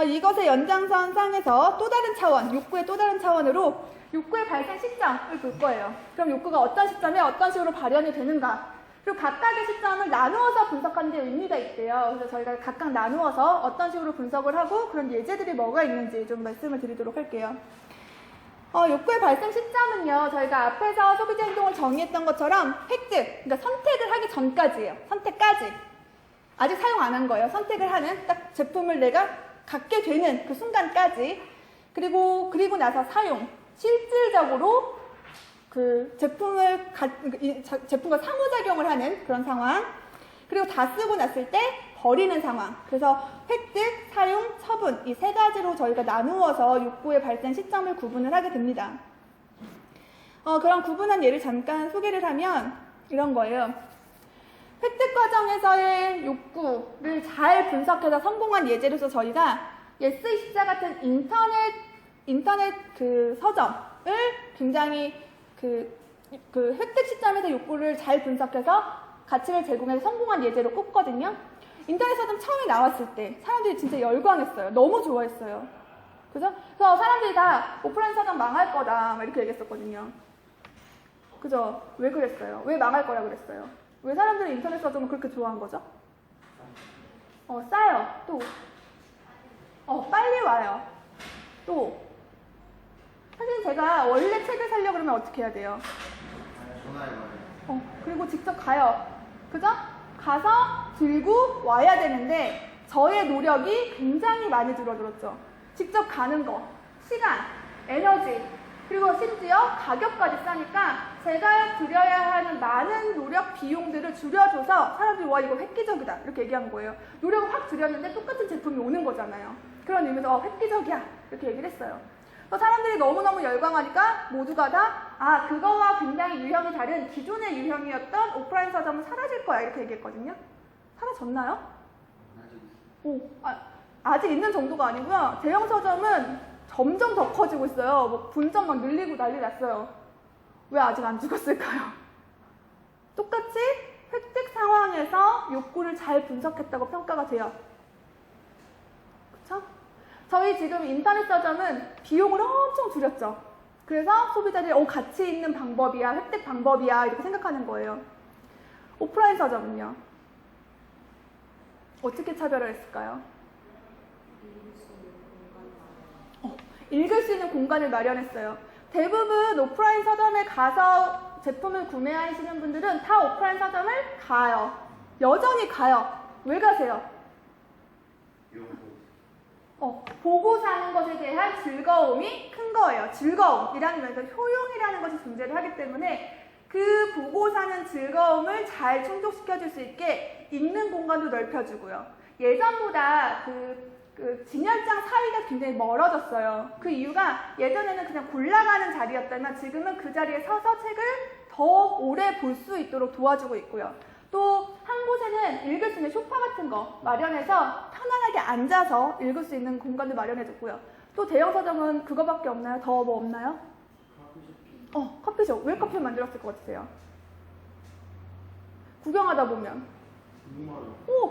이것의 연장선상에서 또 다른 차원, 욕구의 또 다른 차원으로 욕구의 발생 시점을 볼 거예요. 그럼 욕구가 어떤 시점에 어떤 식으로 발현이 되는가. 그리고 각각의 시점을 나누어서 분석하는 데 의미가 있대요. 그래서 저희가 각각 나누어서 어떤 식으로 분석을 하고 그런 예제들이 뭐가 있는지 좀 말씀을 드리도록 할게요. 욕구의 발생 시점은요, 저희가 앞에서 소비자 행동을 정의했던 것처럼 획득, 그러니까 선택을 하기 전까지예요. 선택까지. 아직 사용 안 한 거예요. 선택을 하는 딱 제품을 내가 갖게 되는 그 순간까지. 그리고 나서 사용. 실질적으로 그 제품과 상호작용을 하는 그런 상황. 그리고 다 쓰고 났을 때 버리는 상황. 그래서 획득, 사용, 처분 이 세 가지로 저희가 나누어서 욕구의 발생 시점을 구분을 하게 됩니다. 그런 구분한 예를 잠깐 소개를 하면 이런 거예요. 획득 과정에서의 욕구를 잘 분석해서 성공한 예제로서 저희가 예스24 같은 인터넷 그 서점을 굉장히 그 획득 시점에서 욕구를 잘 분석해서 가치를 제공해서 성공한 예제로 꼽거든요. 인터넷 서점 처음에 나왔을 때 사람들이 진짜 열광했어요. 너무 좋아했어요. 그죠? 그래서 사람들이 다 오프라인 서점 망할 거다 막 이렇게 얘기했었거든요. 그죠? 왜 그랬어요? 왜 망할 거라 그랬어요? 왜 사람들이 인터넷 서점을 그렇게 좋아한 거죠? 싸요. 또 빨리 와요. 또 사실 제가 원래 책을 사려고 그러면 어떻게 해야 돼요? 그리고 직접 가요. 그죠? 가서 들고 와야 되는데 저의 노력이 굉장히 많이 줄어들었죠. 직접 가는 거, 시간, 에너지, 그리고 심지어 가격까지 싸니까 제가 들여야 하는 많은 노력 비용들을 줄여줘서 사람들이 와 이거 획기적이다 이렇게 얘기한 거예요. 노력을 확 줄였는데 똑같은 제품이 오는 거잖아요. 그런 의미에서 획기적이야 이렇게 얘기를 했어요. 사람들이 너무너무 열광하니까 모두가 다 그거와 굉장히 유형이 다른 기존의 유형이었던 오프라인 서점은 사라질 거야 이렇게 얘기했거든요. 사라졌나요? 아직 있는 정도가 아니고요. 대형 서점은 점점 더 커지고 있어요. 뭐 분점 막 늘리고 난리 났어요. 왜 아직 안 죽었을까요? 똑같이 획득 상황에서 욕구를 잘 분석했다고 평가가 돼요. 그쵸? 저희 지금 인터넷 서점은 비용을 엄청 줄였죠. 그래서 소비자들이 가치 있는 방법이야, 획득 방법이야 이렇게 생각하는 거예요. 오프라인 서점은요? 어떻게 차별화했을까요? 읽을 수 있는 공간을 마련했어요. 대부분 오프라인 서점에 가서 제품을 구매하시는 분들은 다 오프라인 서점을 가요. 여전히 가요. 왜 가세요? 보고 사는 것에 대한 즐거움이 큰 거예요. 즐거움이라는 면에서 효용이라는 것이 존재를 하기 때문에 그 보고 사는 즐거움을 잘 충족시켜줄 수 있게 읽는 공간도 넓혀주고요. 예전보다 그 진열장 사이가 굉장히 멀어졌어요. 그 이유가 예전에는 그냥 골라가는 자리였다면 지금은 그 자리에 서서 책을 더 오래 볼 수 있도록 도와주고 있고요. 또 한 곳에는 읽을 수 있는 소파 같은 거 마련해서 편안하게 앉아서 읽을 수 있는 공간도 마련해줬고요. 또 대형 서점은 그거밖에 없나요? 더 뭐 없나요? 커피숍. 왜 커피를 만들었을 것 같으세요? 구경하다 보면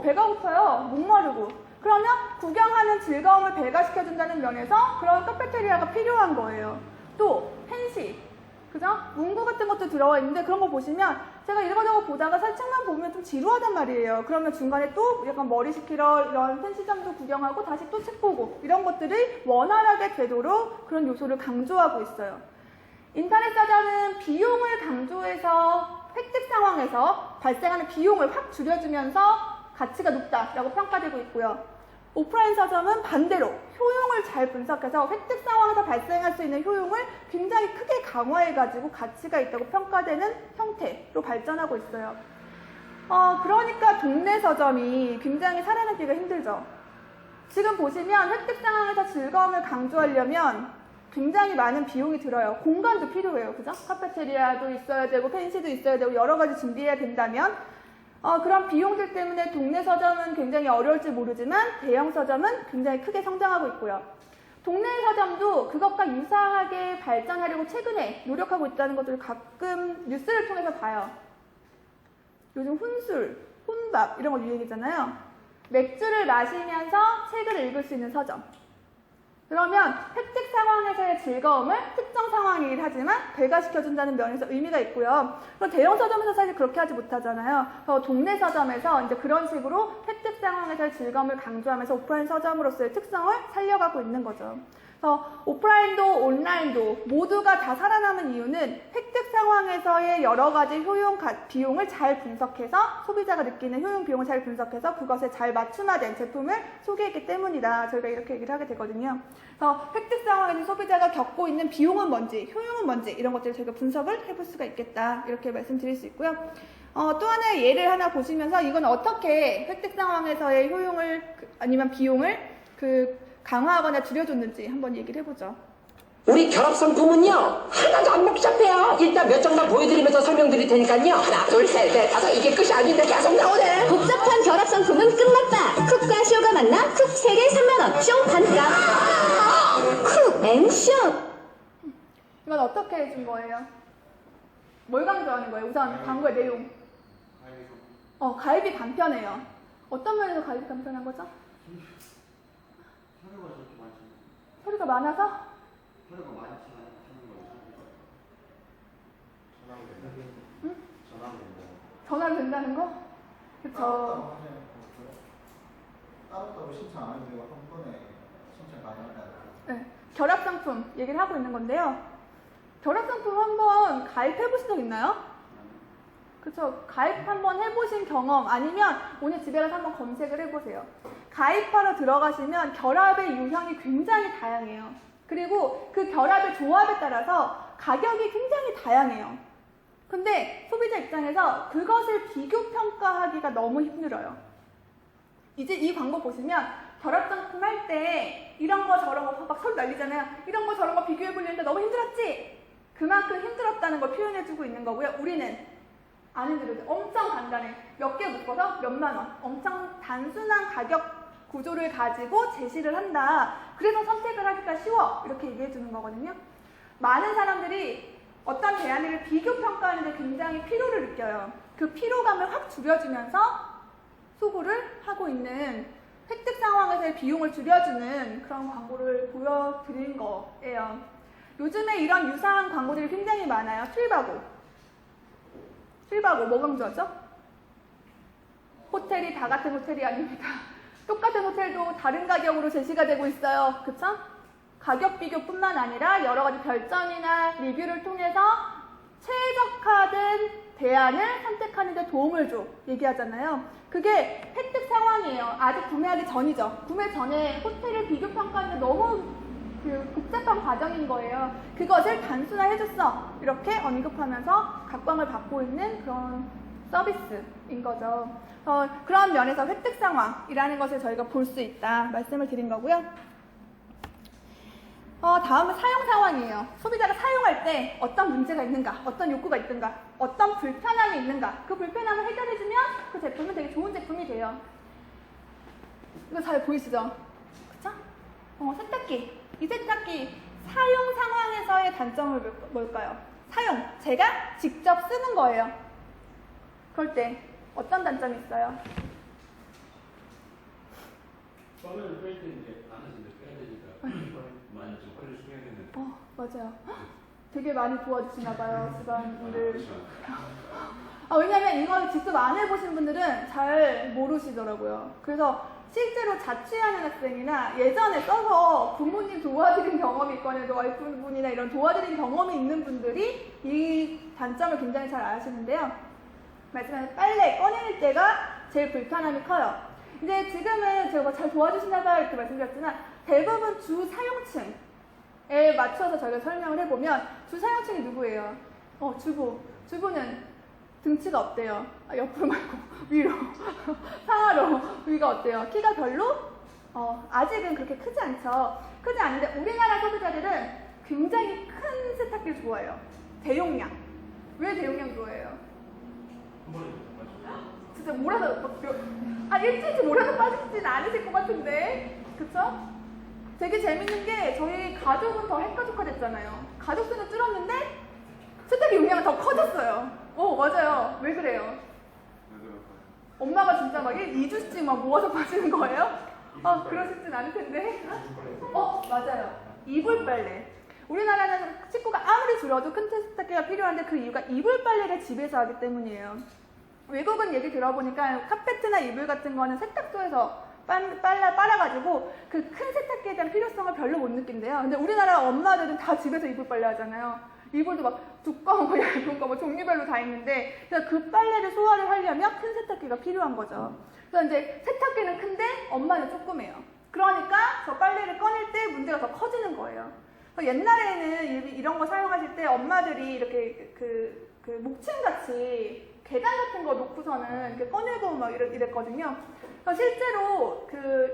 배가 고파요. 목마르고. 그러면 구경하는 즐거움을 배가시켜준다는 면에서 그런 카페테리아가 필요한 거예요. 또 펜시, 그죠? 문구 같은 것도 들어와 있는데 그런 거 보시면 제가 이거저거 보다가 사실 책만 보면 좀 지루하단 말이에요. 그러면 중간에 또 약간 머리 식히러 이런 펜시점도 구경하고 다시 또 책 보고 이런 것들이 원활하게 되도록 그런 요소를 강조하고 있어요. 인터넷 서점은 비용을 강조해서 획득 상황에서 발생하는 비용을 확 줄여주면서 가치가 높다라고 평가되고 있고요. 오프라인 서점은 반대로 효용을 잘 분석해서 획득 상황에서 발생할 수 있는 효용을 굉장히 크게 강화해가지고 가치가 있다고 평가되는 형태로 발전하고 있어요. 그러니까 동네 서점이 굉장히 살아남기가 힘들죠. 지금 보시면 획득 상황에서 즐거움을 강조하려면 굉장히 많은 비용이 들어요. 공간도 필요해요. 그죠? 카페테리아도 있어야 되고 펜시도 있어야 되고 여러 가지 준비해야 된다면 그런 비용들 때문에 동네 서점은 굉장히 어려울지 모르지만 대형 서점은 굉장히 크게 성장하고 있고요. 동네 서점도 그것과 유사하게 발전하려고 최근에 노력하고 있다는 것을 가끔 뉴스를 통해서 봐요. 요즘 혼술, 혼밥 이런 거 유행이잖아요. 맥주를 마시면서 책을 읽을 수 있는 서점. 그러면 획득 상황에서의 즐거움을 특정 상황이긴 하지만 배가시켜준다는 면에서 의미가 있고요. 그럼 대형 서점에서 사실 그렇게 하지 못하잖아요. 그래서 동네 서점에서 이제 그런 식으로 획득 상황에서의 즐거움을 강조하면서 오프라인 서점으로서의 특성을 살려가고 있는 거죠. 그래서 오프라인도 온라인도 모두가 다 살아남은 이유는 획득 상황에서의 여러 가지 효용, 비용을 잘 분석해서 소비자가 느끼는 효용, 비용을 잘 분석해서 그것에 잘 맞춤화된 제품을 소개했기 때문이다. 저희가 이렇게 얘기를 하게 되거든요. 그래서 획득 상황에서 소비자가 겪고 있는 비용은 뭔지, 효용은 뭔지 이런 것들을 저희가 분석을 해볼 수가 있겠다. 이렇게 말씀드릴 수 있고요. 또 하나의 예를 하나 보시면서 이건 어떻게 획득 상황에서의 효용을 아니면 비용을 강화하거나 줄여줬는지 한번 얘기를 해보죠. 우리 결합상품은요 하나도 안 복잡해요. 일단 몇 장만 보여드리면서 설명드릴 테니까요. 하나 둘 셋 넷 다섯 이게 끝이 아닌데 계속 나오네. 복잡한 결합상품은 끝났다. 쿡과 쇼가 만나 쿡 3개 3만원 쇼 반값. 쿡 앤쇼. 이건 어떻게 해준 거예요? 뭘 강조하는 거예요? 우선 광고의 내용. 가입이 간편해요. 어떤 면에서 가입이 간편한 거죠? 서류가 많아서? 서류가 많이 찾는 거예요. 응? 전화로 된다고. 전화로 된다는 거? 그쵸. 따로 신청 안 해도 되고 한 번에 신청 가능하다. 네. 결합상품 얘기를 하고 있는 건데요. 결합상품 한번 가입해보신 적 있나요? 그쵸. 가입 한번 해보신 경험 아니면 오늘 집에 가서 한번 검색을 해보세요. 가입하러 들어가시면 결합의 유형이 굉장히 다양해요. 그리고 그 결합의 조합에 따라서 가격이 굉장히 다양해요. 근데 소비자 입장에서 그것을 비교평가하기가 너무 힘들어요. 이제 이 광고 보시면 결합상품 할 때 이런 거 저런 거 막 서로 날리잖아요. 이런 거 저런 거 비교해보려는데 너무 힘들었지? 그만큼 힘들었다는 걸 표현해주고 있는 거고요. 우리는 안 힘들어도 엄청 간단해. 몇 개 묶어서 몇만 원. 엄청 단순한 가격 구조를 가지고 제시를 한다. 그래서 선택을 하기가 쉬워. 이렇게 얘기해 주는 거거든요. 많은 사람들이 어떤 대안을 비교평가하는데 굉장히 피로를 느껴요. 그 피로감을 확 줄여주면서 수고를 하고 있는 획득 상황에서의 비용을 줄여주는 그런 광고를 보여드린 거예요. 요즘에 이런 유사한 광고들이 굉장히 많아요. 트립하고 뭐 강조하죠? 호텔이 다 같은 호텔이 아닙니다. 똑같은 호텔도 다른 가격으로 제시가 되고 있어요. 그쵸? 가격 비교뿐만 아니라 여러 가지 별점이나 리뷰를 통해서 최적화된 대안을 선택하는 데 도움을 줘 얘기하잖아요. 그게 획득 상황이에요. 아직 구매하기 전이죠. 구매 전에 호텔을 비교평가하는 데 너무 복잡한 과정인 거예요. 그것을 단순화해줬어. 이렇게 언급하면서 각광을 받고 있는 그런 서비스인 거죠. 그런 면에서 획득 상황이라는 것을 저희가 볼 수 있다 말씀을 드린 거고요. 다음은 사용 상황이에요. 소비자가 사용할 때 어떤 문제가 있는가, 어떤 욕구가 있든가, 어떤 불편함이 있는가, 그 불편함을 해결해주면 그 제품은 되게 좋은 제품이 돼요. 이거 잘 보이시죠? 그쵸? 세탁기. 이 세탁기 사용 상황에서의 단점은 뭘까요? 사용. 제가 직접 쓰는 거예요. 그럴 때 어떤 단점이 있어요? 썰을 뺄 때 이제 안에서 이제 빼야 되니까 많이 좀 빨리 수행했는데. 맞아요. 되게 많이 도와주시나 봐요, 집안일을. 왜냐면 이걸 직접 안 해보신 분들은 잘 모르시더라고요. 그래서 실제로 자취하는 학생이나 예전에 써서 부모님 도와드린 경험이 있거나 와이프분이나 이런 도와드린 경험이 있는 분들이 이 단점을 굉장히 잘 아시는데요. 말씀하신 빨래 꺼낼 때가 제일 불편함이 커요. 이제 지금은 제가 잘 도와주시나 봐요 이렇게 말씀드렸지만 대부분 주 사용층에 맞춰서 저희가 설명을 해보면 주 사용층이 누구예요? 주부는 등치가 어때요? 옆으로 말고 위로 상하로 위가 어때요? 키가 별로? 아직은 그렇게 크지 않죠. 크지 않은데 우리나라 소비자들은 굉장히 큰 세탁기를 좋아해요. 대용량. 왜 대용량 좋아해요? 한 번에 맞죠? 진짜 몰아서 일주일치 몰아서 빠지진 않으실 것 같은데 그쵸? 되게 재밌는 게 저희 가족은 더 핵가족화됐잖아요. 가족 수는 줄었는데 세탁기 용량은 더 커졌어요. 맞아요. 왜 그래요? 왜 그럴까요? 엄마가 진짜 막 2주씩 막 모아서 마시는 거예요? 그러시진 않을 텐데. 맞아요. 이불 빨래. 우리나라는 식구가 아무리 줄어도 큰 세탁기가 필요한데 그 이유가 이불 빨래를 집에서 하기 때문이에요. 외국은 얘기 들어보니까 카페트나 이불 같은 거는 세탁소에서 빨아가지고 그 큰 세탁기에 대한 필요성을 별로 못 느낀대요. 근데 우리나라 엄마들은 다 집에서 이불 빨래 하잖아요. 이불도 막 두꺼운 거, 얇은 거, 뭐 종류별로 다 있는데 그래서 그 빨래를 소화를 하려면 큰 세탁기가 필요한 거죠. 그래서 이제 세탁기는 큰데 엄마는 조그매요. 그러니까 저 빨래를 꺼낼 때 문제가 더 커지는 거예요. 옛날에는 이런 거 사용하실 때 엄마들이 이렇게 그 목층같이 계단 같은 거 놓고서는 이렇게 꺼내고 막 이랬거든요. 실제로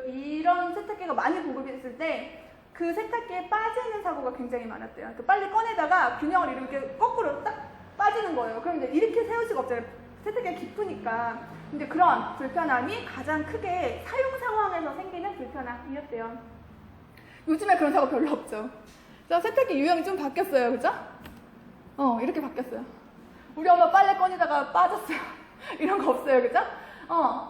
이런 세탁기가 많이 보급됐을 때 그 세탁기에 빠지는 사고가 굉장히 많았대요. 빨리 꺼내다가 균형을 이렇게 거꾸로 딱 빠지는 거예요. 그럼 이제 이렇게 세울 수가 없잖아요. 세탁기가 깊으니까. 근데 그런 불편함이 가장 크게 사용 상황에서 생기는 불편함이었대요. 요즘에 그런 사고 별로 없죠. 세탁기 유형이 좀 바뀌었어요. 그죠? 이렇게 바뀌었어요. 우리 엄마 빨래 꺼내다가 빠졌어요. 이런 거 없어요. 그죠?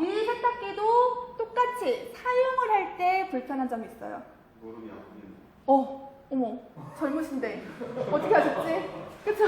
이 세탁기도 똑같이 사용을 할 때 불편한 점이 있어요. 무릎이 아프면. 어머, 젊으신데. 어떻게 하셨지? 그쵸?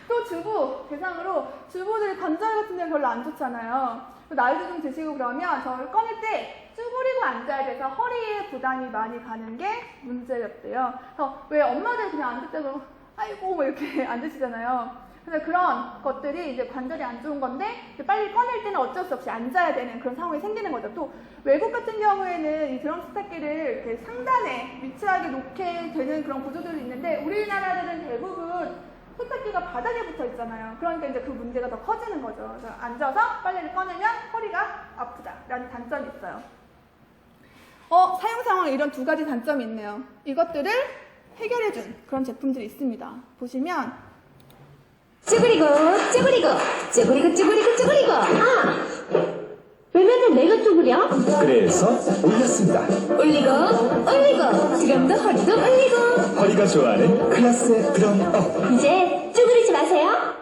또 주부 대상으로 주부들이 관절 같은 데는 별로 안 좋잖아요. 나이도 좀 드시고 그러면 저를 꺼낼 때 쭈그리고 앉아야 돼서 허리에 부담이 많이 가는 게 문제였대요. 그래서 왜 엄마들 그냥 앉을 때도 아이고 뭐 이렇게 앉으시잖아요. 그래서 그런 것들이 이제 관절이 안 좋은 건데 이제 빨리 꺼낼 때는 어쩔 수 없이 앉아야 되는 그런 상황이 생기는 거죠. 또 외국 같은 경우에는 이 드럼 세탁기를 이렇게 상단에 위치하게 놓게 되는 그런 구조들이 있는데 우리나라는 대부분 세탁기가 바닥에 붙어 있잖아요. 그러니까 이제 그 문제가 더 커지는 거죠. 그래서 앉아서 빨래를 꺼내면 허리가 아프다라는 단점이 있어요. 사용 상황에 이런 두 가지 단점이 있네요. 이것들을 해결해준 그런 제품들이 있습니다. 보시면 쭈그리고 쭈그리고 쭈그리고 쭈그리고 쭈그리고 왜 맨날 내가 쭈그려? 그래서 올렸습니다. 올리고 올리고 지금도 허리도 올리고 허리가 좋아하는 클라스의 드럼업. 이제 쭈그리지 마세요.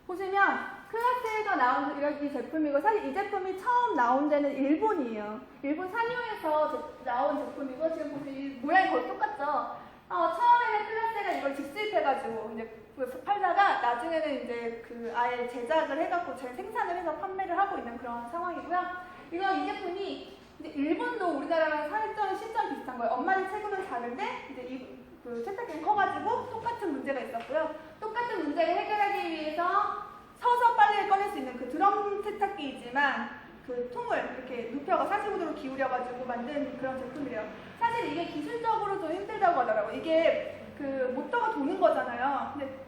보시면 클라스에서 나온 이 제품이고 사실 이 제품이 처음 나온 데는 일본이에요. 일본 산요에서 나온 제품이고 지금 보시면 이 모양이 거의 똑같죠. 처음에는 클라스가 이걸 직수입해가지고 이제 팔다가 나중에는 이제 아예 제작을 해갖고 생산을 해서 판매를 하고 있는 그런 상황이고요. 이 제품이 이제 일본도 우리나라랑 살짝 시점 비슷한 거예요. 엄마의 체구는 작은데 이제 세탁기는 커가지고 똑같은 문제가 있었고요. 똑같은 문제를 해결하기 위해서 서서 빨래를 꺼낼 수 있는 드럼 세탁기이지만 통을 이렇게 눕혀가 45도로 기울여가지고 만든 그런 제품이래요. 사실 이게 기술적으로 좀 힘들다고 하더라고요. 이게 모터가 도는 거잖아요. 근데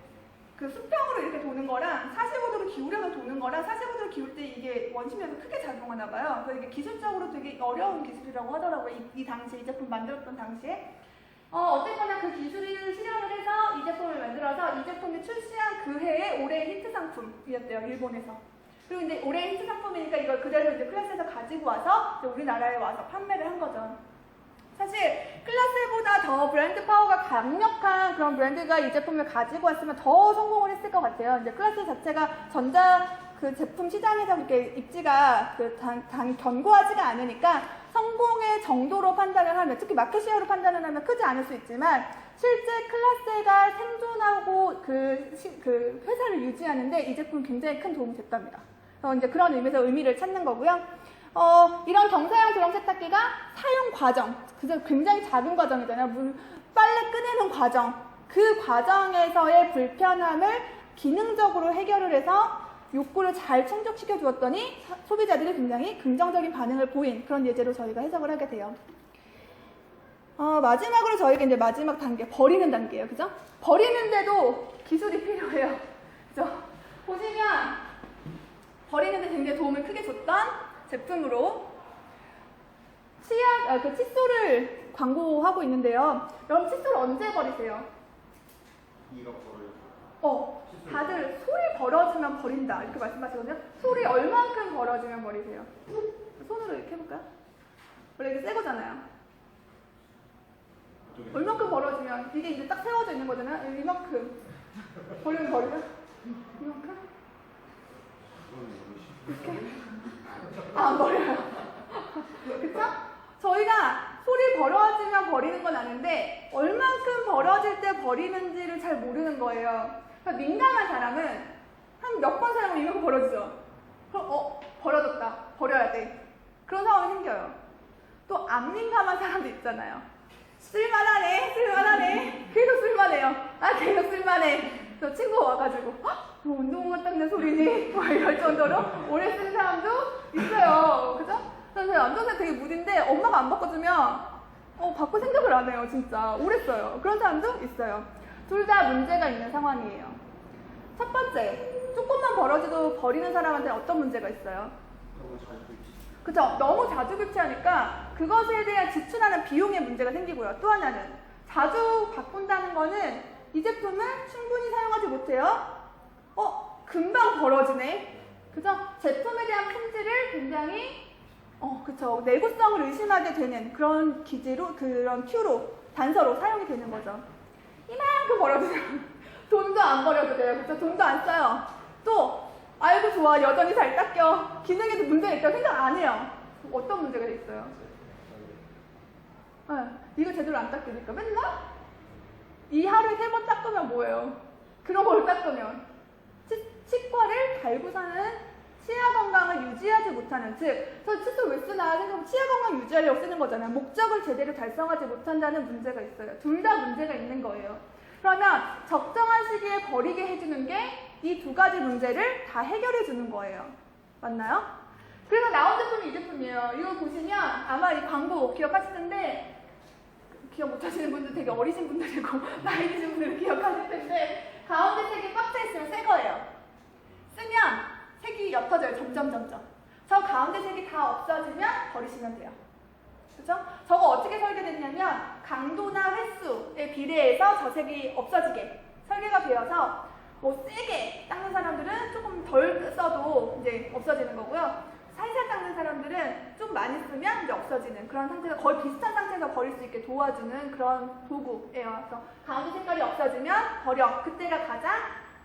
수평으로 이렇게 도는 거랑 45도로 기울여서 도는 거랑 45도로 기울 때 이게 원심력이 크게 작용하나 봐요. 그래서 이게 기술적으로 되게 어려운 기술이라고 하더라고요. 이 당시에 이 제품 만들었던 당시에. 어쨌거나 그 기술을 실현을 해서 이 제품을 만들어서 이 제품이 출시한 그 해의 올해의 히트 상품이었대요. 일본에서. 그리고 이제 올해의 히트 상품이니까 이걸 그대로 이제 클래스에서 가지고 와서 이제 우리나라에 와서 판매를 한 거죠. 사실 클라스보다 더 브랜드 파워가 강력한 그런 브랜드가 이 제품을 가지고 왔으면 더 성공을 했을 것 같아요. 이제 클라스 자체가 제품 시장에서 그렇게 입지가 견고하지가 않으니까 성공의 정도로 판단을 하면, 특히 마켓 쉐어로 판단을 하면 크지 않을 수 있지만 실제 클라스가 생존하고 그 회사를 유지하는데 이 제품 굉장히 큰 도움이 됐답니다. 그래서 이제 그런 의미에서 의미를 찾는 거고요. 이런 경사형 드럼 세탁기가 사용 과정, 그래서 굉장히 작은 과정이잖아요. 빨래 꺼내는 과정, 그 과정에서의 불편함을 기능적으로 해결을 해서 욕구를 잘 충족시켜 주었더니 소비자들이 굉장히 긍정적인 반응을 보인 그런 예제로 저희가 해석을 하게 돼요. 마지막으로 저희가 이제 마지막 단계, 버리는 단계예요. 그죠? 버리는데도 기술이 필요해요. 그죠? 보시면 버리는데 굉장히 도움을 크게 줬던 제품으로 칫솔을 광고하고 있는데요. 여러분 칫솔 언제 버리세요? 이가 벌어요. 다들 솔이 벌어지면 버린다 이렇게 말씀하시거든요. 솔이 얼만큼 벌어지면 버리세요? 손으로 이렇게 해볼까요? 원래 이게 새 거잖아요. 얼만큼 벌어지면 이게 이제 딱 세워져 있는 거잖아요. 이만큼 버리면 버리면 이만큼? 이렇게 안 버려요. 그쵸? 저희가 소리 벌어지면 버리는 건 아는데 얼만큼 벌어질 때 버리는지를 잘 모르는 거예요. 그러니까 민감한 사람은 한 몇 번 사용하면 이거 벌어지죠. 그럼 벌어졌다. 버려야 돼. 그런 상황이 생겨요. 또 안 민감한 사람도 있잖아요. 쓸만하네. 계속 쓸만해요. 계속 쓸만해. 저 친구 와가지고 뭐 운동화 닦는 소리니? 막 이럴 정도로 오래 쓰는 사람도 있어요. 그죠? 그래서 안전세 되게 무딘데 엄마가 안 바꿔주면 바꿀 생각을 안 해요. 진짜 오래 써요. 그런 사람도 있어요. 둘 다 문제가 있는 상황이에요. 첫 번째, 조금만 벌어져도 버리는 사람한테 어떤 문제가 있어요? 그죠? 너무 자주 교체하니까 그것에 대한 지출하는 비용의 문제가 생기고요. 또 하나는 자주 바꾼다는 거는 이 제품을 충분히 사용하지 못해요. 금방 벌어지네. 그죠? 제품에 대한 품질을 굉장히 그쵸. 내구성을 의심하게 되는 그런 기지로, 그런 큐로, 단서로 사용이 되는 거죠. 이만큼 벌어지면 돈도 안 버려도 돼요. 그쵸? 돈도 안 써요. 또 아이고 좋아, 여전히 잘 닦여. 기능에도 문제가 있다고 생각 안 해요. 어떤 문제가 있어요? 이거 제대로 안 닦으니까 맨날 이 하루에 3번 닦으면 뭐예요? 그런 걸 닦으면 치과를 달고 사는 치아 건강을 유지하지 못하는, 즉 저 칫솔 왜 쓰나 생각하면 치아 건강 유지하려고 쓰는 거잖아요. 목적을 제대로 달성하지 못한다는 문제가 있어요. 둘 다 문제가 있는 거예요. 그러면 적정한 시기에 버리게 해주는 게 이 두 가지 문제를 다 해결해 주는 거예요. 맞나요? 그래서 나온 제품이 이 제품이에요. 이거 보시면 아마 이 광고 기억하실 텐데, 기억 못하시는 분들 되게 어리신 분들이고 나이 드신 분들은 기억하실 텐데, 가운데 색이 꽉 차 있으면 새 거예요. 쓰면 색이 옅어져요. 점점. 저 가운데 색이 다 없어지면 버리시면 돼요. 그죠? 저거 어떻게 설계됐냐면 강도나 횟수에 비례해서 저 색이 없어지게 설계가 되어서 뭐 세게 닦는 사람들은 조금 덜 써도 이제 없어지는 거고요. 살살 닦는 사람들은 좀 많이 쓰면 이제 없어지는 그런 상태가 거의 비슷한 상태에서 버릴 수 있게 도와주는 그런 도구예요. 그래서 가운데 색깔이 없어지면 버려. 그때가 가장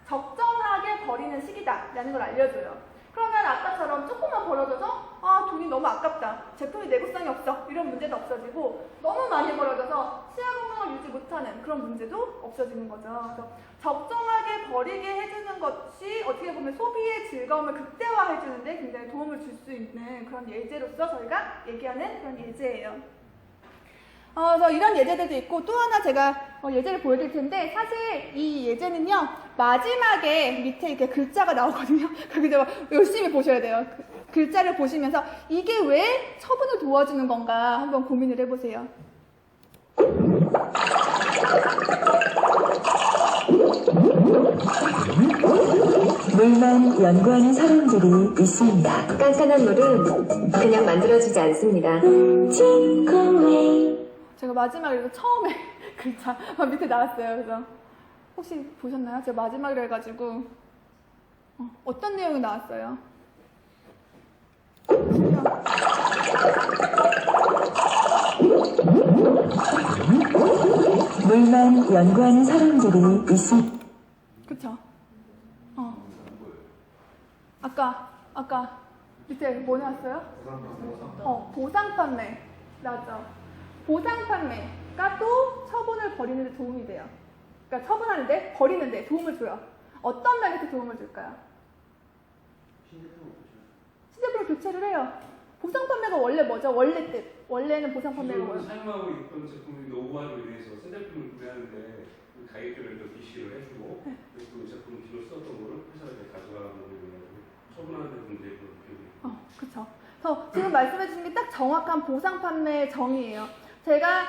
적정하게 버리는 시기다라는 걸 알려줘요. 그러면 아까처럼 조금만 벌어져서 돈이 너무 아깝다, 제품이 내구성이 없어, 이런 문제도 없어지고, 너무 많이 벌어져서 치아 건강을 유지 못하는 그런 문제도 없어지는 거죠. 그래서 적정하게 버리게 해주는 것이 어떻게 보면 소비의 즐거움을 극대화해주는 데 굉장히 도움을 줄 수 있는 그런 예제로서 저희가 얘기하는 그런 예제예요. 그래서 이런 예제들도 있고, 또 하나 제가 예제를 보여드릴 텐데, 사실 이 예제는요, 마지막에 밑에 이렇게 글자가 나오거든요. 거기서 열심히 보셔야 돼요. 글자를 보시면서 이게 왜 처분을 도와주는 건가 한번 고민을 해보세요. 물만 연구하는 사람들이 있습니다. 깐깐한 물은 그냥 만들어지지 않습니다. 제가 마지막에 이거 처음에 글자 밑에 나왔어요. 그래서 혹시 보셨나요? 제가 마지막에 해가지고 어떤 내용이 나왔어요? 물만 연구하는 사람들이 있습니다. 그쵸? 아까 밑에 뭐 나왔어요? 보상 판매 나왔죠? 보상 판매가 또 처분을 버리는 데 도움이 돼요. 그러니까 처분하는데, 버리는데 도움을 줘요. 어떤 면에서 도움을 줄까요? 신제품을 교체를 해요. 보상 판매가 원래 뭐죠? 원래 뜻. 원래는 보상 판매가 뭐예요? 사용하고 있던 제품이 오버하고 이래서 새 제품을 구매하는데 그 가격표를 좀 비시를 해주고 그 제품 기존 썼던 거를 회사에 가져가는 거고 처분하는 데 문제 있고. 그쵸. 그래서 지금 말씀해 주신 게 딱 정확한 보상 판매의 정의예요. 제가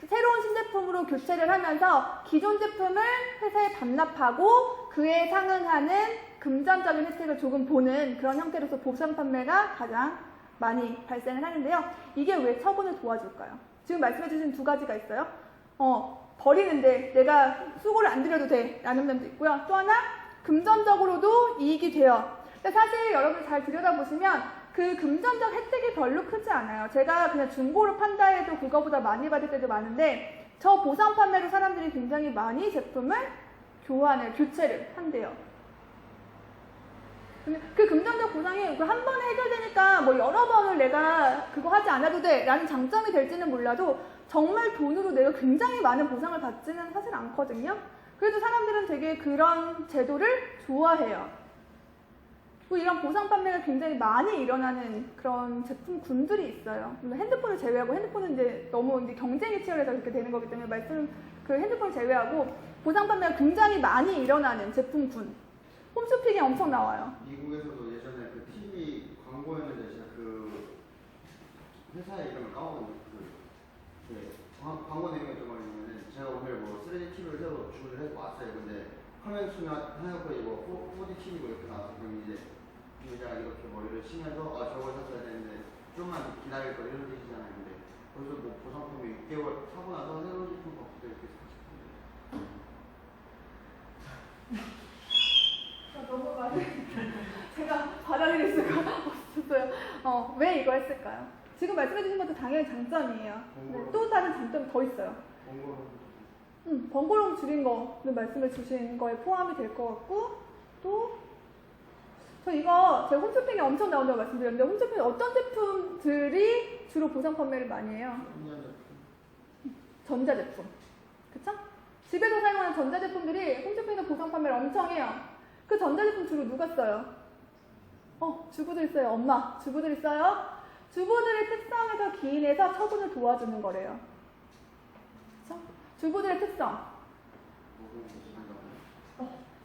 새로운 신제품으로 교체를 하면서 기존 제품을 회사에 반납하고 그에 상응하는 금전적인 혜택을 조금 보는 그런 형태로서 보상 판매가 가장 많이 발생을 하는데요. 이게 왜 처분을 도와줄까요? 지금 말씀해 주신 두 가지가 있어요. 버리는데 내가 수고를 안 들여도 돼 라는 면도 있고요. 또 하나, 금전적으로도 이익이 돼요. 근데 사실 여러분 잘 들여다보시면 그 금전적 혜택이 별로 크지 않아요. 제가 그냥 중고로 판다 해도 그거보다 많이 받을 때도 많은데, 저 보상 판매로 사람들이 굉장히 많이 제품을 교체를 한대요. 근데 그 금전적 보상이 그 한 번에 해결되니까 뭐 여러 번을 내가 그거 하지 않아도 돼 라는 장점이 될지는 몰라도 정말 돈으로 내가 굉장히 많은 보상을 받지는 사실 않거든요. 그래도 사람들은 되게 그런 제도를 좋아해요. 뭐 이런 보상 판매가 굉장히 많이 일어나는 그런 제품군들이 있어요. 물론 핸드폰을 제외하고, 핸드폰은 이제 너무 이제 경쟁이 치열해서 그렇게 되는 거기 때문에 그 핸드폰을 제외하고 보상 판매가 굉장히 많이 일어나는 제품군. 홈쇼핑이 엄청 나와요. 미국에서도 예전에 그 TV 광고였는데 제가 그 회사의 이름을 까먹었는데 광고 내용이 어떤 거냐면은 제가 오늘 뭐 3D TV를 새로 주문을 해서 왔어요. 근데 화면 수면 해놓고 이거 4D TV고 이렇게 나와서 그럼 이제 유저가 이렇게 머리를 치면서 저걸 샀어야 되는데 좀만 기다릴 거 이런 뜻이잖아요. 근데 거기서 뭐 보상품이 6개월 사고 나서 새로운 제품 없을 때 이렇게 너무 많이 제가 받아들일 수가 없었어요. 왜 이거 했을까요? 지금 말씀해주신 것도 당연히 장점이에요. 근데 또 다른 장점이 더 있어요. 번거로움 줄인 거는 말씀을 주신 거에 포함이 될 것 같고, 또 저 이거 제가 홈쇼핑에 엄청 나온다고 말씀드렸는데 홈쇼핑에 어떤 제품들이 주로 보상 판매를 많이 해요? 전자제품. 그쵸? 집에서 사용하는 전자제품들이 홈쇼핑에서 보상 판매를 엄청 해요. 그 전자제품 주로 누가 써요? 주부들이 써요. 엄마. 주부들이 써요. 주부들의 특성에서 기인해서 처분을 도와주는 거래요. 그쵸? 주부들의 특성.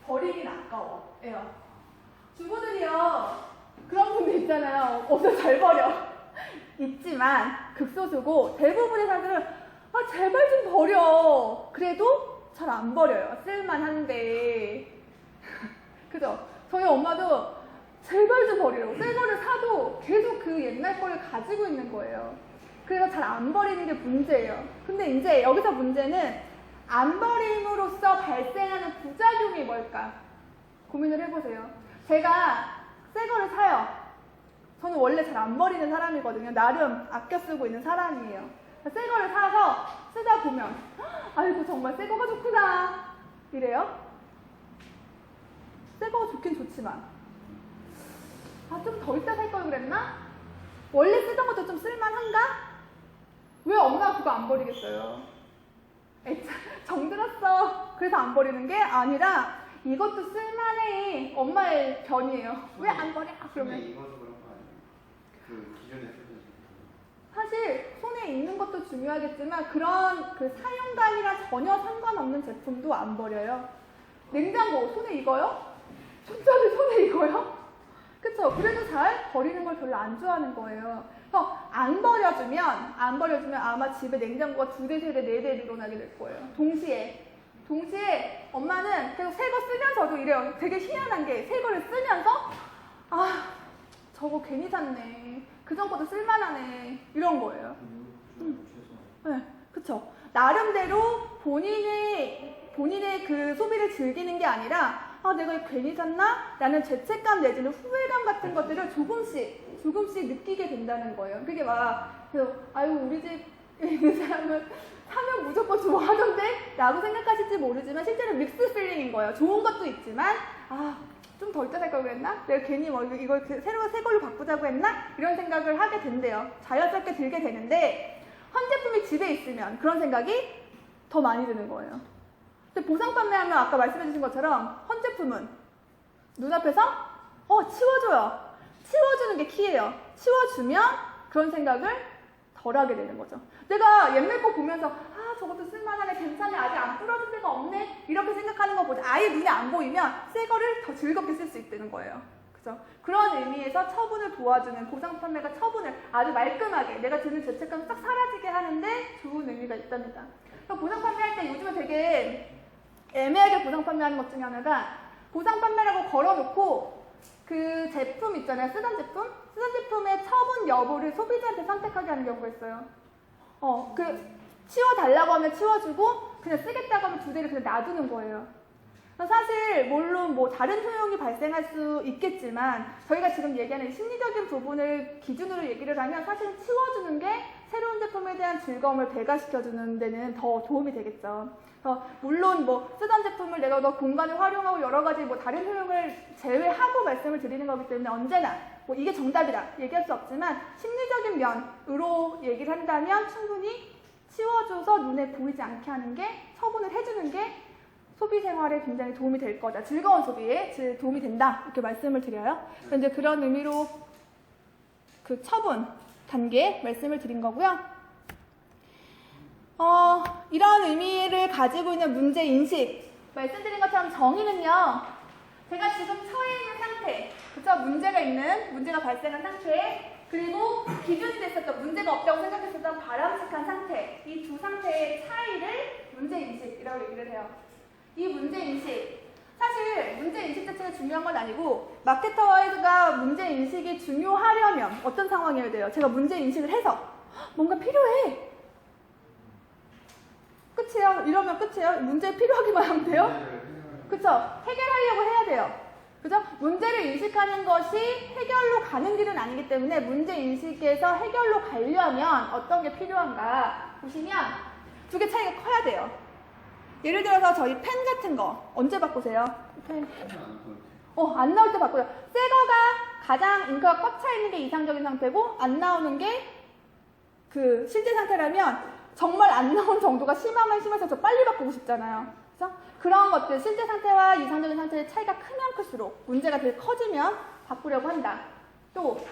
버리긴 아까워. 예요. 주부들이요. 그런 분들 있잖아요. 없어 잘 버려. 있지만 극소수고 대부분의 사람들은 제발 좀 버려. 그래도 잘 안 버려요. 쓸만한데. 그죠? 저희 엄마도 제발 좀 버리라고. 새 거를 사도 계속 그 옛날 거를 가지고 있는 거예요. 그래서 잘 안 버리는 게 문제예요. 근데 이제 여기서 문제는 안 버림으로써 발생하는 부작용이 뭘까? 고민을 해보세요. 제가 새 거를 사요. 저는 원래 잘 안 버리는 사람이거든요. 나름 아껴 쓰고 있는 사람이에요. 새 거를 사서 쓰다 보면 아이고 정말 새 거가 좋구나 이래요. 새 거가 좋긴 좋지만 좀 더 이따 살 걸 그랬나? 원래 쓰던 것도 좀 쓸만한가? 왜 엄마가 그거 안 버리겠어요? 정들었어. 그래서 안 버리는 게 아니라 이것도 쓸만해. 엄마의 견이에요. 왜 안 버려? 그러면 이거도 그런 거 아니에요? 그 기존에 쓰던 사실 손에 있는 것도 중요하겠지만 그런 그 사용감이랑 전혀 상관없는 제품도 안 버려요. 냉장고 손에 익어요? 손자들 손에 익어요? 그쵸? 그래도 잘 버리는 걸 별로 안 좋아하는 거예요. 그래서 안 버려주면 아마 집에 냉장고가 2대, 3대, 4대 늘어나게 될 거예요. 동시에 엄마는 계속 새 거 쓰면서도 이래요. 되게 희한한 게 새 거를 쓰면서 저거 괜히 샀네. 그전 것도 쓸만하네. 이런 거예요. 네, 그쵸. 나름대로 본인의 그 소비를 즐기는 게 아니라 내가 이거 괜히 샀나? 라는 죄책감 내지는 후회감 같은 것들을 조금씩 느끼게 된다는 거예요. 그게 그래서 우리 집에 있는 사람은 사면 무조건 좋아하던데? 라고 생각하실지 모르지만 실제로 믹스 필링인 거예요. 좋은 것도 있지만 좀 더 이따 살 걸 그랬나? 내가 괜히 이걸 새 걸로 바꾸자고 했나? 이런 생각을 하게 된대요. 자연스럽게 들게 되는데 한 제품이 집에 있으면 그런 생각이 더 많이 드는 거예요. 근데 보상 판매하면 아까 말씀해 주신 것처럼 헌 제품은 눈앞에서 치워줘요. 치워주는 게 키예요. 치워주면 그런 생각을 덜 하게 되는 거죠. 내가 옛날 거 보면서 저것도 쓸만하네, 괜찮네, 아직 안 부러진 데가 없네 이렇게 생각하는 것보다 아예 눈에 안 보이면 새 거를 더 즐겁게 쓸 수 있다는 거예요. 그죠? 그런 의미에서 처분을 도와주는 보상 판매가 처분을 아주 말끔하게 내가 드는 죄책감이 딱 사라지게 하는데 좋은 의미가 있답니다. 보상 판매할 때 요즘에 되게 애매하게 보상 판매하는 것 중에 하나가 보상 판매라고 걸어놓고 그 제품 있잖아요. 쓰던 제품의 처분 여부를 소비자한테 선택하게 하는 경우가 있어요. 치워달라고 하면 치워주고 그냥 쓰겠다고 하면 2대를 그냥 놔두는 거예요. 사실 물론 다른 효용이 발생할 수 있겠지만 저희가 지금 얘기하는 심리적인 부분을 기준으로 얘기를 하면 사실 치워주는 게 새로운 제품에 대한 즐거움을 배가시켜주는 데는 더 도움이 되겠죠. 물론 뭐 쓰던 제품을 내가 더 공간을 활용하고 여러 가지 뭐 다른 효용을 제외하고 말씀을 드리는 거기 때문에 언제나 뭐 이게 정답이다 얘기할 수 없지만 심리적인 면으로 얘기를 한다면 충분히 치워줘서 눈에 보이지 않게 하는 게 처분을 해주는 게 소비 생활에 굉장히 도움이 될 거다. 즐거운 소비에 도움이 된다. 이렇게 말씀을 드려요. 이제 그런 의미로 그 처분 단계 말씀을 드린 거고요. 이런 의미를 가지고 있는 문제 인식 말씀드린 것처럼 정의는요. 제가 지금 처해 있는 상태, 그쵸? 문제가 발생한 상태, 그리고 기준이 됐었던 문제가 없다고 생각했었던 바람직한 상태, 이 두 상태의 차이를 문제인식이라고 얘기를 해요. 이 문제인식, 사실 문제인식 자체가 중요한 건 아니고 마케터가 문제인식이 중요하려면 어떤 상황이어야 돼요? 제가 문제인식을 해서 뭔가 필요해. 끝이에요? 이러면 끝이에요? 문제 필요하기만 하면 돼요? 그쵸? 해결하려고 해야 돼요. 그죠? 문제를 인식하는 것이 해결로 가는 길은 아니기 때문에 문제 인식에서 해결로 가려면 어떤 게 필요한가 보시면 두 개 차이가 커야 돼요. 예를 들어서 저희 펜 같은 거 언제 바꾸세요? 펜. 안 나올 때 바꿔요. 새 거가 가장 잉크가 꽉 차 있는 게 이상적인 상태고 안 나오는 게 그 실제 상태라면 정말 안 나온 정도가 심하면 심해서 저 빨리 바꾸고 싶잖아요. 그래서 그런 것들, 실제 상태와 이상적인 상태의 차이가 크면 클수록 문제가 되게 커지면 바꾸려고 한다. 또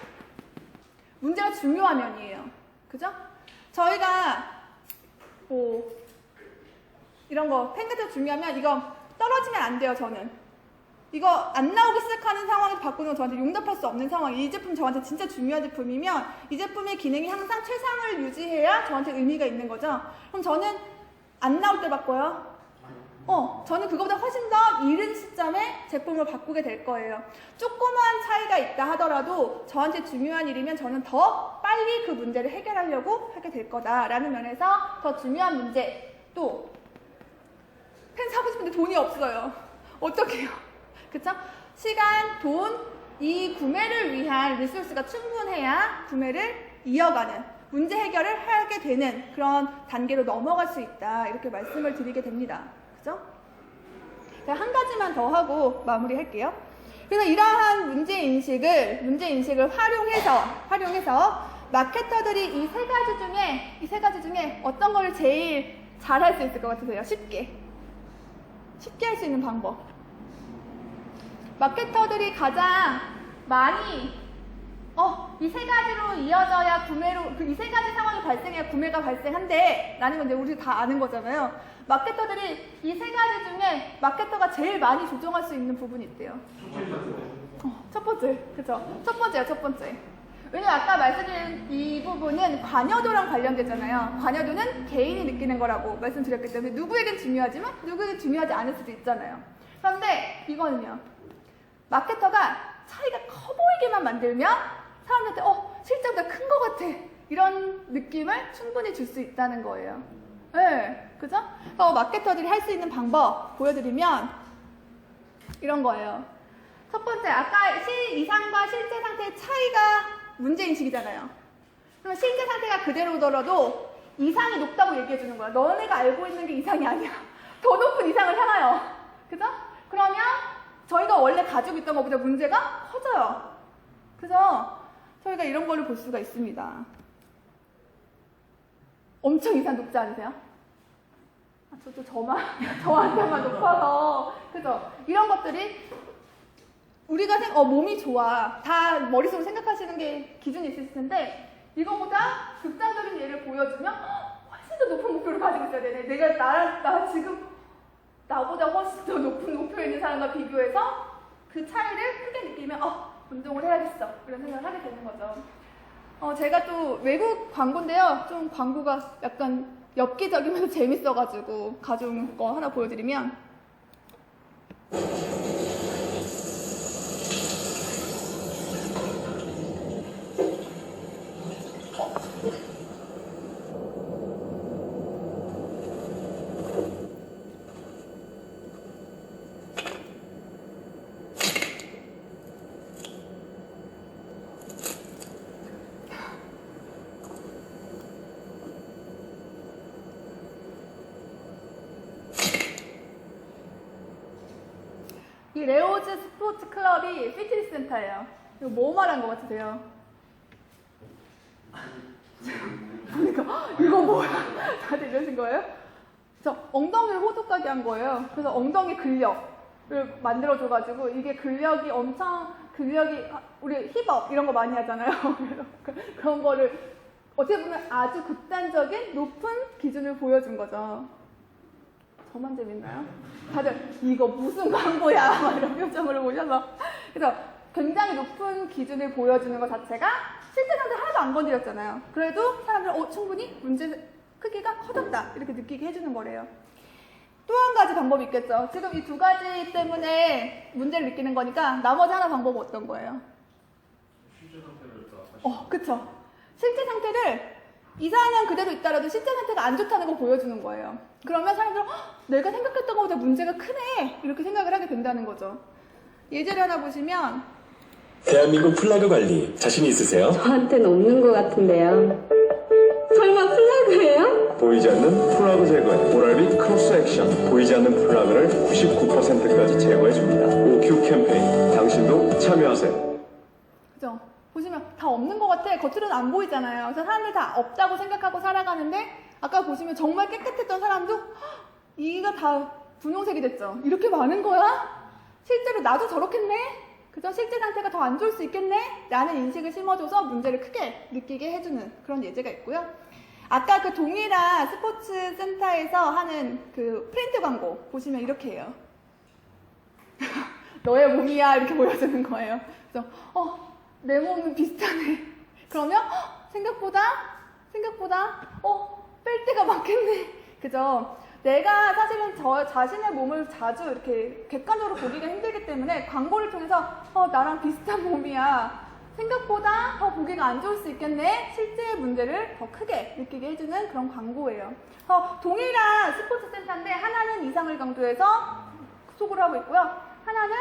문제가 중요한 면이에요. 그죠? 저희가 뭐 이런 거 펜 같은 거 중요하면 이거 떨어지면 안 돼요. 저는 이거 안 나오기 시작하는 상황에서 바꾸는 건 저한테 용납할 수 없는 상황이에요. 이 제품 저한테 진짜 중요한 제품이면 이 제품의 기능이 항상 최상을 유지해야 저한테 의미가 있는 거죠. 그럼 저는 안 나올 때 바꿔요. 저는 그거보다 훨씬 더 이른 시점에 제품을 바꾸게 될 거예요. 조그만 차이가 있다 하더라도 저한테 중요한 일이면 저는 더 빨리 그 문제를 해결하려고 하게 될 거다라는 면에서 더 중요한 문제. 또 펜 사고 싶은데 돈이 없어요. 어떡해요? 그쵸? 시간, 돈, 이 구매를 위한 리소스가 충분해야 구매를 이어가는 문제 해결을 하게 되는 그런 단계로 넘어갈 수 있다. 이렇게 말씀을 드리게 됩니다. 그죠? 제가 한 가지만 더 하고 마무리할게요. 그래서 이러한 문제인식을 활용해서 마케터들이 이 세 가지 중에 어떤 걸 제일 잘할 수 있을 것 같으세요? 쉽게 할 수 있는 방법. 마케터들이 가장 많이 이 세 가지로 이어져야 이 세 가지 상황이 발생해야 구매가 발생한대 라는 건데 우리 다 아는 거잖아요. 마케터들이 이 세 가지 중에 마케터가 제일 많이 조정할 수 있는 부분이 있대요. 첫 번째, 그죠? 첫 번째. 왜냐면 아까 말씀드린 이 부분은 관여도랑 관련되잖아요. 관여도는 개인이 느끼는 거라고 말씀드렸기 때문에 누구에겐 중요하지만 누구에겐 중요하지 않을 수도 있잖아요. 그런데 이거는요. 마케터가 차이가 커 보이게만 만들면 사람들한테 실제보다 큰 것 같아. 이런 느낌을 충분히 줄 수 있다는 거예요. 네, 그죠? 마케터들이 할 수 있는 방법 보여드리면 이런 거예요. 첫 번째, 아까 이상과 실제 상태의 차이가 문제인식이잖아요. 그러면 실제 상태가 그대로더라도 이상이 높다고 얘기해주는 거야. 너네가 알고 있는 게 이상이 아니야. 더 높은 이상을 향하여. 그죠? 그러면 저희가 원래 가지고 있던 것보다 문제가 커져요. 그래서 저희가 이런 걸로 볼 수가 있습니다. 엄청 이상 높지 않으세요? 저도 저한테만 높아서. 그죠? 이런 것들이 우리가 몸이 좋아. 다 머릿속으로 생각하시는 게 기준이 있으실 텐데 이거보다 극단적인 예를 보여주면 훨씬 더 높은 목표를 가지고 있어야 되네. 내가 나 지금 나보다 훨씬 더 높은 목표에 있는 사람과 비교해서 그 차이를 크게 느끼면 운동을 해야겠어. 이런 생각을 하게 되는 거죠. 제가 또 외국 광고인데요. 좀 광고가 약간 엽기적이면서 재밌어가지고 가져온 거 하나 보여드리면 이 레오즈 스포츠 클럽이 피트니스 센터예요. 이거 뭐 말한 것 같으세요? 그러니까 이거 뭐야? 다들 이러신 거예요? 저 엉덩이를 호두까기 한 거예요. 그래서 엉덩이 근력을 만들어줘가지고 이게 근력이 우리 힙업 이런 거 많이 하잖아요. 그런 거를 어떻게 보면 아주 극단적인 높은 기준을 보여준 거죠. 저만 재밌나요? 다들 이거 무슨 광고야? 막 이런 표정으로 보셔서. 그래서 굉장히 높은 기준을 보여주는 것 자체가 실제 상태 하나도 안 건드렸잖아요. 그래도 사람들은 충분히 문제 크기가 커졌다 이렇게 느끼게 해주는 거래요. 또 한 가지 방법이 있겠죠. 지금 이 두 가지 때문에 문제를 느끼는 거니까 나머지 하나 방법은 어떤 거예요? 실제 상태를 다 그쵸. 실제 상태를 이상은 그대로 있다라도 실제 상태가 안 좋다는 걸 보여주는 거예요. 그러면 사람들은 내가 생각했던 것보다 문제가 크네 이렇게 생각을 하게 된다는 거죠. 예제를 하나 보시면 대한민국 플라그 관리 자신 있으세요? 저한테는 없는 것 같은데요. 설마 플라그예요? 보이지 않는 플라그 제거에 오랄비 크로스 액션. 보이지 않는 플라그를 99%까지 제거해줍니다. OQ 캠페인 당신도 참여하세요. 그죠? 보시면 다 없는 것 같아. 겉으로는 안 보이잖아요. 그래서 사람들이 다 없다고 생각하고 살아가는데 아까 보시면 정말 깨끗했던 사람도 이가 다 분홍색이 됐죠. 이렇게 많은 거야? 실제로 나도 저렇겠네? 그죠? 실제 상태가 더 안 좋을 수 있겠네? 라는 인식을 심어줘서 문제를 크게 느끼게 해주는 그런 예제가 있고요. 아까 그 동일한 스포츠 센터에서 하는 그 프린트 광고 보시면 이렇게 해요. 너의 몸이야 이렇게 보여주는 거예요. 그래서 내 몸은 비슷하네. 그러면 생각보다 뺄 데가 많겠네. 그죠? 내가 사실은 저 자신의 몸을 자주 이렇게 객관적으로 보기가 힘들기 때문에 광고를 통해서 나랑 비슷한 몸이야. 생각보다 더 보기가 안 좋을 수 있겠네. 실제 문제를 더 크게 느끼게 해주는 그런 광고예요. 동일한 스포츠 센터인데 하나는 이상을 강조해서 소구를 하고 있고요. 하나는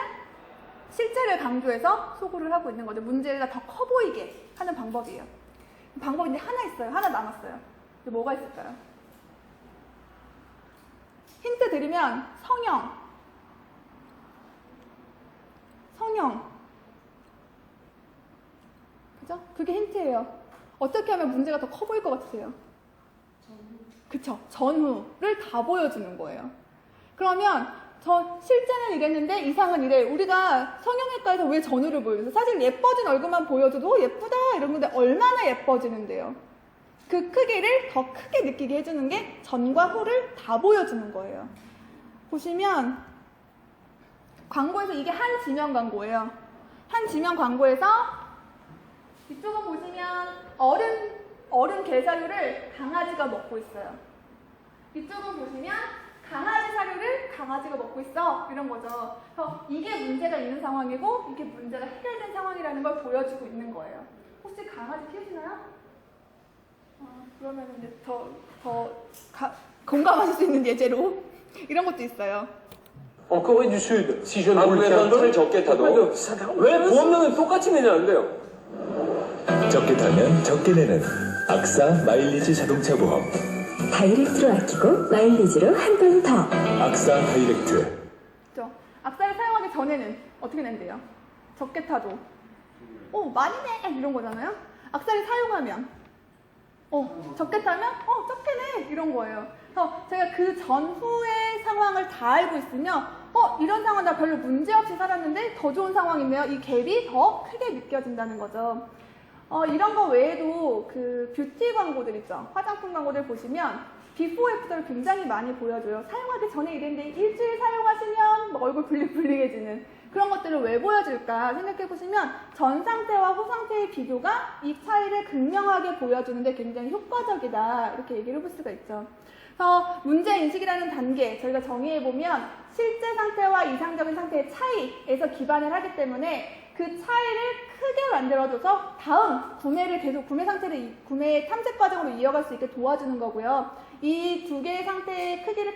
실제를 강조해서 소구를 하고 있는 거죠. 문제가 더 커 보이게 하는 방법이에요. 방법인데 하나 있어요. 하나 남았어요. 뭐가 있을까요? 힌트 드리면 성형. 그죠? 그게 힌트예요. 어떻게 하면 문제가 더 커 보일 것 같으세요? 그쵸? 전후를 다 보여주는 거예요. 그러면 실제는 이랬는데 이상은 이래. 우리가 성형외과에서 왜 전후를 보여줘서 사실 예뻐진 얼굴만 보여줘도 예쁘다 이런 건데 얼마나 예뻐지는데요. 그 크기를 더 크게 느끼게 해주는 게 전과 후를 다 보여주는 거예요. 보시면 광고에서 이게 한 지면 광고예요. 한 지면 광고에서 이쪽은 보시면 어른 게사료를 강아지가 먹고 있어요. 이쪽은 보시면 강아지 사료를 강아지가 먹고 있어 이런 거죠. 그래서 이게 문제가 있는 상황이고 이게 문제가 해결된 상황이라는 걸 보여주고 있는 거예요. 혹시 강아지 키우시나요? 그러면 이제 더 공감하실 수 있는 예제로 이런 것도 있어요. En Corée du Sud, si je ne vous le fais 적게 타도 왜 보험료는 똑같이 내냐 안 돼요? 적게 타면 적게 내는 악사 마일리지 자동차 보험. 다이렉트로 아끼고 마일리지로 한 번 더. 악사 다이렉트. 그렇죠? 악사를 사용하기 전에는 어떻게 낸대요? 적게 타도 많이 내 이런 거잖아요. 악사를 사용하면 적게 타면 적게 내 이런 거예요. 그래서 제가 그 전후의 상황을 다 알고 있으면 이런 상황 나 별로 문제 없이 살았는데 더 좋은 상황이네요. 이 갭이 더 크게 느껴진다는 거죠. 이런 거 외에도 그 뷰티 광고들 있죠. 화장품 광고들 보시면 비포 애프터를 굉장히 많이 보여줘요. 사용하기 전에 이랬는데 일주일 사용하시면 얼굴 블링블링해지는 그런 것들을 왜 보여줄까 생각해보시면 전 상태와 후 상태의 비교가 이 차이를 극명하게 보여주는데 굉장히 효과적이다 이렇게 얘기를 해볼 수가 있죠. 그래서 문제인식이라는 단계 저희가 정의해보면 실제 상태와 이상적인 상태의 차이에서 기반을 하기 때문에 그 차이를 크게 만들어줘서 다음 구매를 계속 구매 상태를 구매 탐색 과정으로 이어갈 수 있게 도와주는 거고요. 이 두 개의 상태의 크기를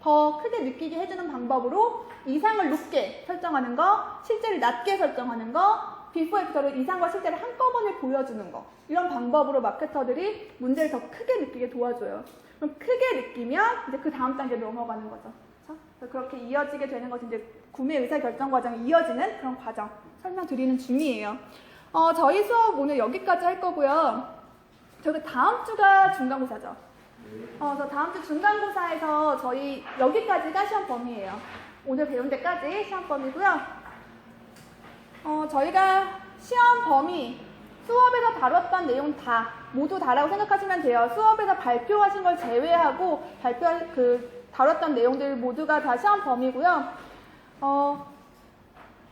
더 크게 느끼게 해주는 방법으로 이상을 높게 설정하는 거, 실제를 낮게 설정하는 거, 비포 애프터로 이상과 실제를 한꺼번에 보여주는 거 이런 방법으로 마케터들이 문제를 더 크게 느끼게 도와줘요. 그럼 크게 느끼면 이제 그 다음 단계로 넘어가는 거죠. 그래서 그렇게 이어지게 되는 것이 이제 구매 의사 결정 과정이 이어지는 그런 과정 설명드리는 중이에요. 저희 수업 오늘 여기까지 할 거고요. 저희 다음 주가 중간고사죠. 그래서 다음 주 중간고사에서 저희 여기까지가 시험 범위예요. 오늘 배운 데까지 시험 범위고요. 저희가 시험 범위 수업에서 다뤘던 내용 모두 다라고 생각하시면 돼요. 수업에서 발표하신 걸 제외하고 다뤘던 내용들 모두가 다 시험 범위고요.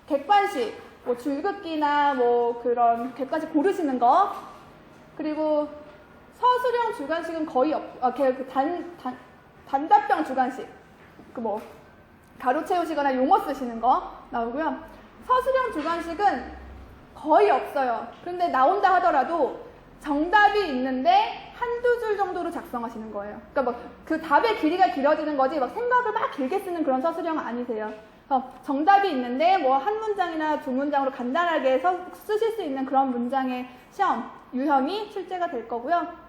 객관식, 뭐 줄긋기나 뭐 그런 객관식 고르시는 거, 그리고 서술형 주관식은 거의 단답형 주관식, 가로 채우시거나 용어 쓰시는 거 나오고요. 서술형 주관식은 거의 없어요. 그런데 나온다 하더라도 정답이 있는데 한두 줄 정도로 작성하시는 거예요. 그러니까 그 답의 길이가 길어지는 거지 생각을 막 길게 쓰는 그런 서술형은 아니세요. 정답이 있는데 뭐 한 문장이나 두 문장으로 간단하게 쓰실 수 있는 그런 문장의 시험 유형이 출제가 될 거고요.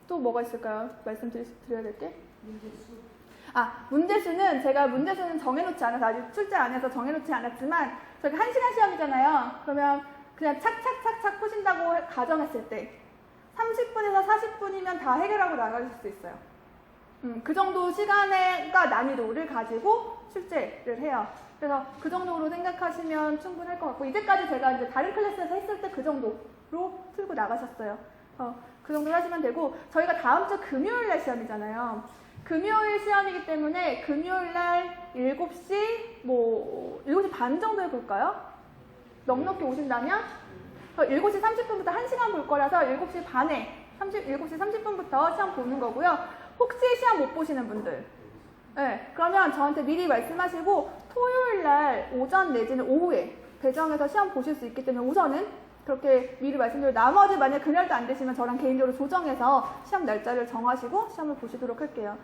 또 뭐가 있을까요? 말씀드려야 될 게? 문제수는 제가 문제수는 정해놓지 않아서 아직 출제 안 해서 정해놓지 않았지만 저기 1시간 시험이잖아요. 그러면 그냥 착착착착 푸신다고 가정했을 때 30분에서 40분이면 다 해결하고 나가실 수 있어요. 그 정도 시간과 난이도를 가지고 출제를 해요. 그래서 그 정도로 생각하시면 충분할 것 같고 이제까지 제가 이제 다른 클래스에서 했을 때 그 정도로 풀고 나가셨어요. 그 정도로 하시면 되고 저희가 다음 주 금요일 날 시험이잖아요. 금요일 시험이기 때문에 금요일 날 7시 7시 반 정도에 볼까요? 넉넉히 오신다면 7시 30분부터 1시간 볼 거라서 7시 반에 7시 30분부터 시험 보는 거고요. 혹시 시험 못 보시는 분들 그러면 저한테 미리 말씀하시고 토요일 날 오전 내지는 오후에 배정해서 시험 보실 수 있기 때문에 우선은 그렇게 미리 말씀드리고 나머지 만약 그날도 안 되시면 저랑 개인적으로 조정해서 시험 날짜를 정하시고 시험을 보시도록 할게요.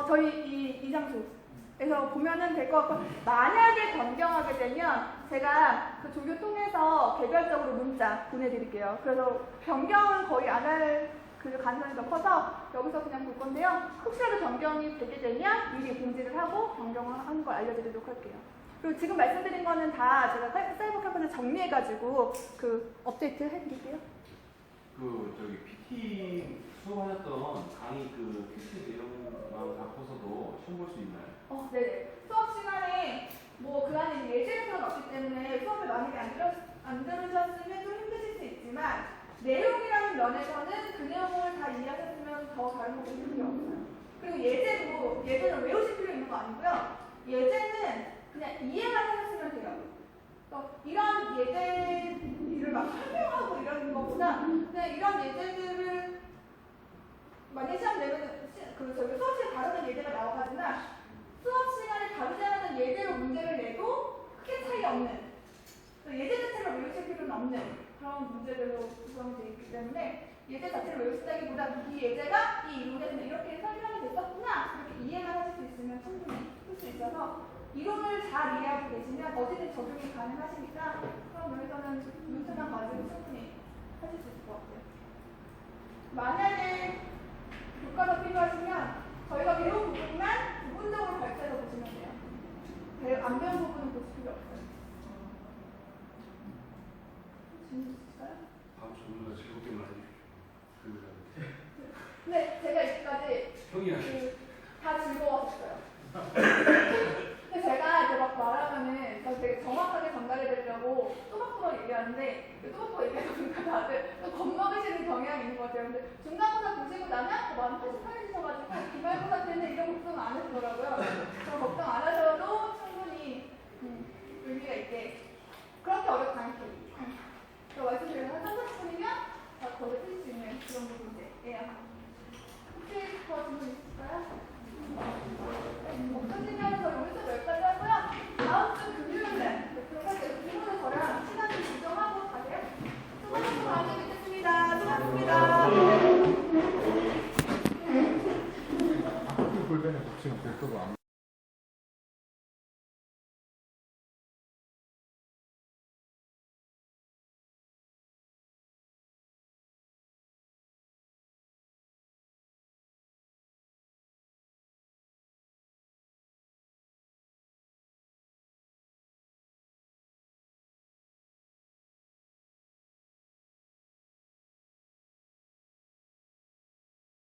저희 이 장소에서 보면은 될 것 같고 만약에 변경하게 되면 제가 그 조교 통해서 개별적으로 문자 보내드릴게요. 그래서 변경은 거의 안 할 그 가능성이 더 커서 여기서 그냥 볼 건데요. 혹시라도 변경이 되게 되면 미리 공지를 하고 변경을 하는 걸 알려드리도록 할게요. 그리고 지금 말씀드린 거는 다 제가 사이버 캠프를 정리해가지고 업데이트 해드릴게요. 저기 PT 수업하셨던 강의 퀴즈 내용만 바꿔서도 시험 볼 수 있나요? 네. 수업 시간에 그 안에 예제는 없기 때문에 수업을 만약에 안 들으셨으면 좀 힘드실 수 있지만 내용이라는 면에서는 그 내용을 다 이해하셨으면 더 다른 거 보실 필요 없어요. 그리고 예제는 외우실 필요 있는 거 아니고요. 예제는 그냥 이해만 하셨으면 돼요. 이런 예제를 막 설명하고 이러는 것보다 그냥 이런 예제들을 만약 시험 내면 저희 수업시에 다루는 예제가 나오거나 수업 시간에 다루지 않았던 예제로 문제를 내도 크게 차이 없는 예제 자체를 외우실 필요는 없는 그런 문제들로 구성이 되어 있기 때문에 예제 자체를 외우시다기보다 이 예제가 이 이론에서는 이렇게 설명이 됐었구나 이렇게 이해만 하실 수 있으면 충분히 풀 수 있어서 이론을 잘 이해하고 계시면 어디든 적용이 가능하시니까 그런 면에서는 문제만 가지고 충분히 하실 수 있을 것 같아요. 만약에 교과서 필요하시면 저희가 배운 부분만 부분적으로 발표해서 보시면 돼요. 안 배운 부분은 보실 필요 없어요. 질문 있을까요? 다음 주 오늘 즐겁게 말해주십시오. 네, 제가 이때까지 다 즐거웠어요. 근데 제가 이렇게 막 말하면은 되게 정확하게 전달해드리려고 또박또박 얘기하는데 또박또박 얘기하다 보니까 다들 또 겁먹으시는 경향이 있는 것 같아요. 근데 중간고사 보시고 나면 마음 훨씬 편해지셔가지고 기말고사 때는 이런 걱정 안 하시더라고요. 그런 걱정 안 하셔도 충분히 의미가 있게 그렇게 어렵지 않게 제가 말씀드린 한 30분이면 다 거기에 쓰실 수 있는 그런 부분이에요. 혹시 더 질문 있을까요? 없으시면 저 여기서 여기까지 하고요. 다음 주 금요일날 그러면 저랑 시간 좀 조정하고 가세요. 수고하셨고 다음에 뵙겠습니다. 수고하셨습니다. 학교 골반에 붙이는 별도가 안